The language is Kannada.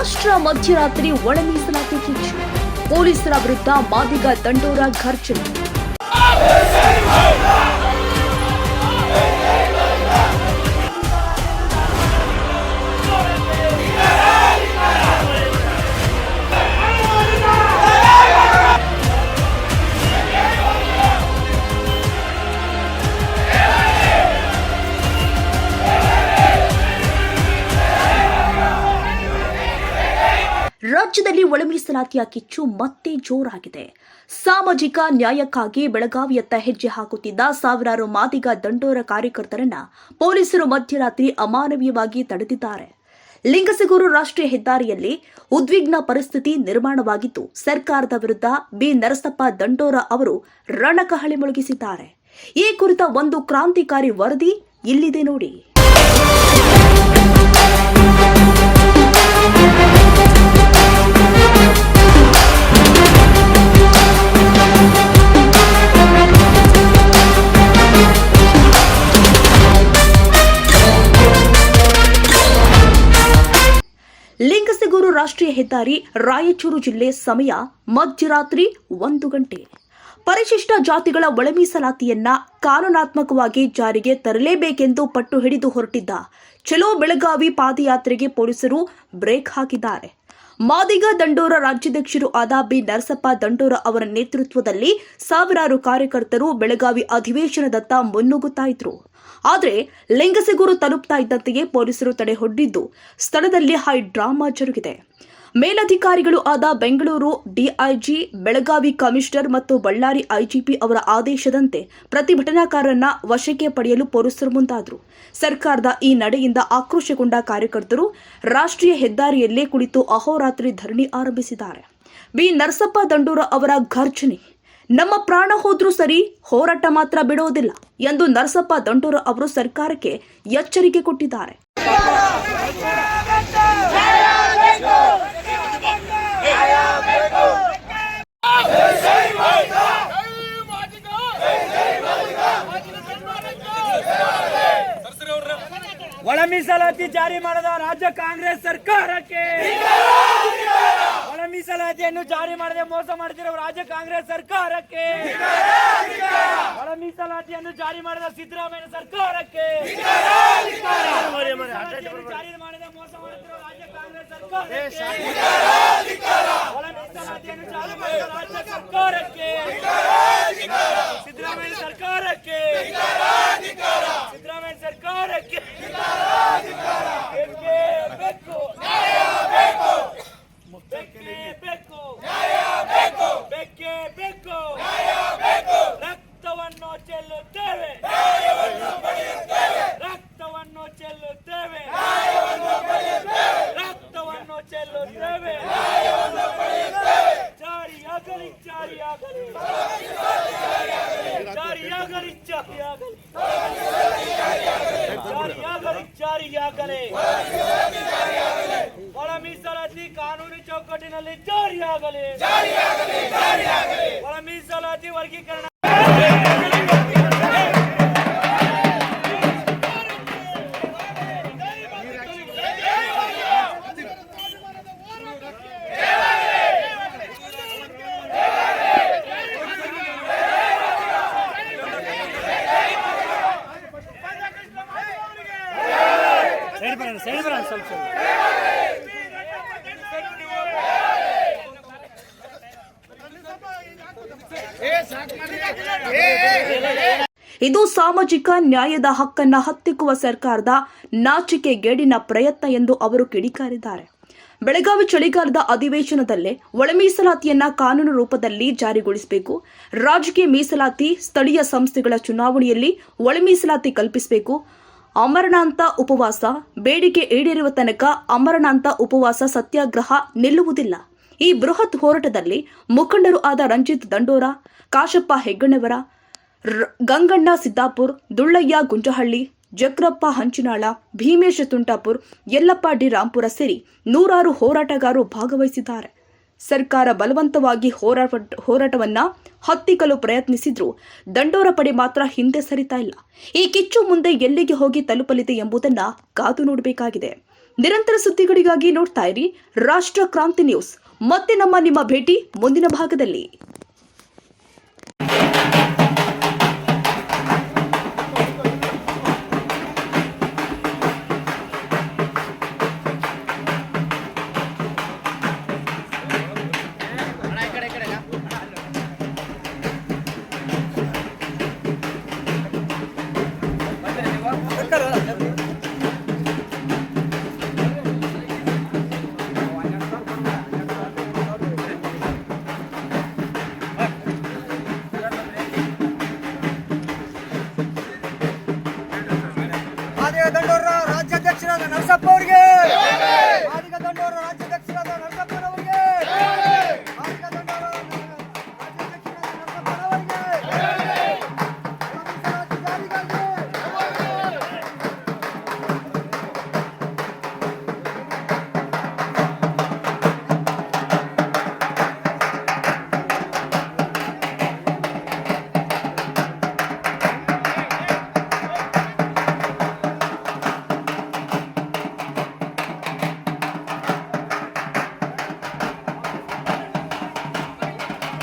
ರಾಷ್ಟ್ರ ಮಧ್ಯರಾತ್ರಿ ಒಳ ಮೀಸಲಾತಿ ಕಿಚ್ಚು, ಪೊಲೀಸರ ವಿರುದ್ಧ ಮಾದಿಗ ದಂಡೋರ ಘರ್ಷಣೆ. ರಾಜ್ಯದಲ್ಲಿ ಒಳ ಮೀಸಲಾತಿಯ ಕಿಚ್ಚು ಮತ್ತೆ ಜೋರಾಗಿದೆ. ಸಾಮಾಜಿಕ ನ್ಯಾಯಕ್ಕಾಗಿ ಬೆಳಗಾವಿಯತ್ತ ಹೆಜ್ಜೆ ಹಾಕುತ್ತಿದ್ದ ಸಾವಿರಾರು ಮಾದಿಗ ದಂಡೋರ ಕಾರ್ಯಕರ್ತರನ್ನ ಪೊಲೀಸರು ಮಧ್ಯರಾತ್ರಿ ಅಮಾನವೀಯವಾಗಿ ತಡೆದಿದ್ದಾರೆ. ಲಿಂಗಸಗೂರು ರಾಷ್ಟ್ರೀಯ ಹೆದ್ದಾರಿಯಲ್ಲಿ ಉದ್ವಿಗ್ನ ಪರಿಸ್ಥಿತಿ ನಿರ್ಮಾಣವಾಗಿದ್ದು, ಸರ್ಕಾರದ ವಿರುದ್ಧ ಬಿ ನರಸಪ್ಪ ದಂಡೋರ ಅವರು ರಣಕಹಳೆ ಮೊಳಗಿಸಿದ್ದಾರೆ. ಈ ಕುರಿತ ಒಂದು ಕ್ರಾಂತಿಕಾರಿ ವರದಿ ಇಲ್ಲಿದೆ ನೋಡಿ. ಲಿಂಗಸಗೂರು ರಾಷ್ಟ್ರೀಯ ಹೆದ್ದಾರಿ, ರಾಯಚೂರು ಜಿಲ್ಲೆ. ಸಮಯ ಮಧ್ಯರಾತ್ರಿ 1 ಗಂಟೆ. ಪರಿಶಿಷ್ಟ ಜಾತಿಗಳ ಒಳ ಮೀಸಲಾತಿಯನ್ನ ಕಾನೂನಾತ್ಮಕವಾಗಿ ಜಾರಿಗೆ ತರಲೇಬೇಕೆಂದು ಪಟ್ಟು ಹಿಡಿದು ಹೊರಟಿದ್ದ ಚಲೋ ಬೆಳಗಾವಿ ಪಾದಯಾತ್ರೆಗೆ ಪೊಲೀಸರು ಬ್ರೇಕ್ ಹಾಕಿದ್ದಾರೆ. ಮಾದಿಗ ದಂಡೋರ ರಾಜ್ಯಾಧ್ಯಕ್ಷರು ಆದ ಬಿ ನರಸಪ್ಪ ದಂಡೋರ ಅವರ ನೇತೃತ್ವದಲ್ಲಿ ಸಾವಿರಾರು ಕಾರ್ಯಕರ್ತರು ಬೆಳಗಾವಿ ಅಧಿವೇಶನದತ್ತ ಮುನ್ನುಗ್ಗುತ್ತಾ ಇದ್ರು. ಆದರೆ ಲಿಂಗಸಗೂರು ತಲುಪ್ತಾ ಇದ್ದಂತೆಯೇ ಪೊಲೀಸರು ತಡೆ ಹೊಡೆದಿದ್ದು, ಸ್ಥಳದಲ್ಲಿ ಹೈ ಡ್ರಾಮಾ ಜರುಗಿದೆ. ಮೇಲಧಿಕಾರಿಗಳು ಆದ ಬೆಂಗಳೂರು ಡಿಐಜಿ, ಬೆಳಗಾವಿ ಕಮಿಷನರ್ ಮತ್ತು ಬಳ್ಳಾರಿ ಐಜಿಪಿ ಅವರ ಆದೇಶದಂತೆ ಪ್ರತಿಭಟನಾಕಾರರನ್ನ ವಶಕ್ಕೆ ಪಡೆಯಲು ಪೊಲೀಸರು ಮುಂದಾದರು. ಸರ್ಕಾರದ ಈ ನಡೆಯಿಂದ ಆಕ್ರೋಶಗೊಂಡ ಕಾರ್ಯಕರ್ತರು ರಾಷ್ಟ್ರೀಯ ಹೆದ್ದಾರಿಯಲ್ಲೇ ಕುಳಿತು ಅಹೋರಾತ್ರಿ ಧರಣಿ ಆರಂಭಿಸಿದ್ದಾರೆ. ಬಿ ನರಸಪ್ಪ ದಂಡೋರ ಅವರ ಘರ್ಷಣೆ, ನಮ್ಮ ಪ್ರಾಣ ಹೋದ್ರೂ ಸರಿ, ಹೋರಾಟ ಮಾತ್ರ ಬಿಡೋದಿಲ್ಲ ಎಂದು ನರಸಪ್ಪ ದಂಡೋರ ಅವರು ಸರ್ಕಾರಕ್ಕೆ ಎಚ್ಚರಿಕೆ ಕೊಟ್ಟಿದ್ದಾರೆ. ಒಳ ಮೀಸಲಾತಿ ಜಾರಿ ಮಾಡದ ರಾಜ್ಯ ಕಾಂಗ್ರೆಸ್ ಸರ್ಕಾರಕ್ಕೆ, ಒಳ ಮೀಸಲಾತಿಯನ್ನು ಜಾರಿ ಮಾಡದೆ ಮೋಸ ಮಾಡುತ್ತಿರುವ ರಾಜ್ಯ ಕಾಂಗ್ರೆಸ್ ಸರ್ಕಾರಕ್ಕೆ, ಒಳ ಮೀಸಲಾತಿಯನ್ನು ಜಾರಿ ಮಾಡದ ಸಿದ್ದರಾಮಯ್ಯ ಸರ್ಕಾರಕ್ಕೆ, ಜಾರಿ ಮಾಡದೆ ಮೋಸ ಮಾಡುತ್ತಿರುವ ರಾಜ್ಯ ಕಾಂಗ್ರೆಸ್ ಸರ್ಕಾರಕ್ಕೆ, ಒಳ ಮೀಸಲಾತಿಯನ್ನು ಜಾರಿ ಮಾಡದ ರಾಜ್ಯ ಸರ್ಕಾರಕ್ಕೆ, ಸಿದ್ದರಾಮಯ್ಯ ಸರ್ಕಾರಕ್ಕೆ, ಸಿದ್ದರಾಮಯ್ಯ ಸರ್ಕಾರಕ್ಕೆ ರಕ್ತವನ್ನು ಚೆಲ್ಲುತ್ತೇವೆ, ರಕ್ತವನ್ನು ಚೆಲ್ಲುತ್ತೇವೆ, ರಕ್ತವನ್ನು ಚೆಲ್ಲುತ್ತೇವೆ. ಜಾರಿಯಾಗಲಿ, ಜಾರಿಯಾಗಲಿ, ಜಾರಿಯಾಗಲಿ, ಜಾರಿಯಾಗಲಿ, ಜಾರಿಯಾಗಲಿ, ಒಳ ಮೀಸಲಾತಿ ಕಾನೂನು ಚೌಕಟ್ಟಿನಲ್ಲಿ ಜಾರಿಯಾಗಲಿ, ಒಳ ಮೀಸಲಾತಿ ವರ್ಗೀಕರಣ ಇದು ಸಾಮಾಜಿಕ ನ್ಯಾಯದ ಹಕ್ಕನ್ನ ಹತ್ತಿಕ್ಕುವ ಸರ್ಕಾರದ ನಾಚಿಕೆಗೇಡಿನ ಪ್ರಯತ್ನ ಎಂದು ಅವರು ಕಿಡಿಕಾರಿದ್ದಾರೆ. ಬೆಳಗಾವಿ ಚಳಿಗಾಲದ ಅಧಿವೇಶನದಲ್ಲೇ ಒಳ ಮೀಸಲಾತಿಯನ್ನ ಕಾನೂನು ರೂಪದಲ್ಲಿ ಜಾರಿಗೊಳಿಸಬೇಕು, ರಾಜಕೀಯ ಮೀಸಲಾತಿ, ಸ್ಥಳೀಯ ಸಂಸ್ಥೆಗಳ ಚುನಾವಣೆಯಲ್ಲಿ ಒಳ ಮೀಸಲಾತಿ ಕಲ್ಪಿಸಬೇಕು, ಅಮರಣಾಂತ ಉಪವಾಸ, ಬೇಡಿಕೆ ಈಡೇರುವ ತನಕ ಅಮರಣಾಂತ ಉಪವಾಸ ಸತ್ಯಾಗ್ರಹ ನಿಲ್ಲುವುದಿಲ್ಲ. ಈ ಬೃಹತ್ ಹೋರಾಟದಲ್ಲಿ ಮುಖಂಡರು ಆದ ರಂಜಿತ್ ದಂಡೋರ, ಕಾಶಪ್ಪ ಹೆಗ್ಗಣ್ಣವರ, ಗಂಗಣ್ಣ ಸಿದ್ದಾಪುರ್, ದುಳ್ಳಯ್ಯ ಗುಂಜಹಳ್ಳಿ, ಜಕ್ರಪ್ಪ ಹಂಚಿನಾಳ, ಭೀಮೇಶ್ ತುಂಟಾಪುರ್, ಯಲ್ಲಪ್ಪ ಡಿ ರಾಂಪುರ ಸೇರಿ ನೂರಾರು ಹೋರಾಟಗಾರರು ಭಾಗವಹಿಸಿದ್ದಾರೆ. ಸರ್ಕಾರ ಬಲವಂತವಾಗಿ ಹೋರಾಟವನ್ನ ಹತ್ತಿಕ್ಕಲು ಪ್ರಯತ್ನಿಸಿದ್ರೂ ದಂಡೋರ ಪಡೆ ಮಾತ್ರ ಹಿಂದೆ ಸರಿತಾ ಇಲ್ಲ. ಈ ಕಿಚ್ಚು ಮುಂದೆ ಎಲ್ಲಿಗೆ ಹೋಗಿ ತಲುಪಲಿದೆ ಎಂಬುದನ್ನ ಕಾದು ನೋಡಬೇಕಾಗಿದೆ. ನಿರಂತರ ಸುದ್ದಿಗಳಿಗಾಗಿ ನೋಡ್ತಾ ಇರಿ ರಾಷ್ಟ್ರ ಕ್ರಾಂತಿ ನ್ಯೂಸ್. ಮತ್ತೆ ನಿಮ್ಮ ಭೇಟಿ ಮುಂದಿನ ಭಾಗದಲ್ಲಿ.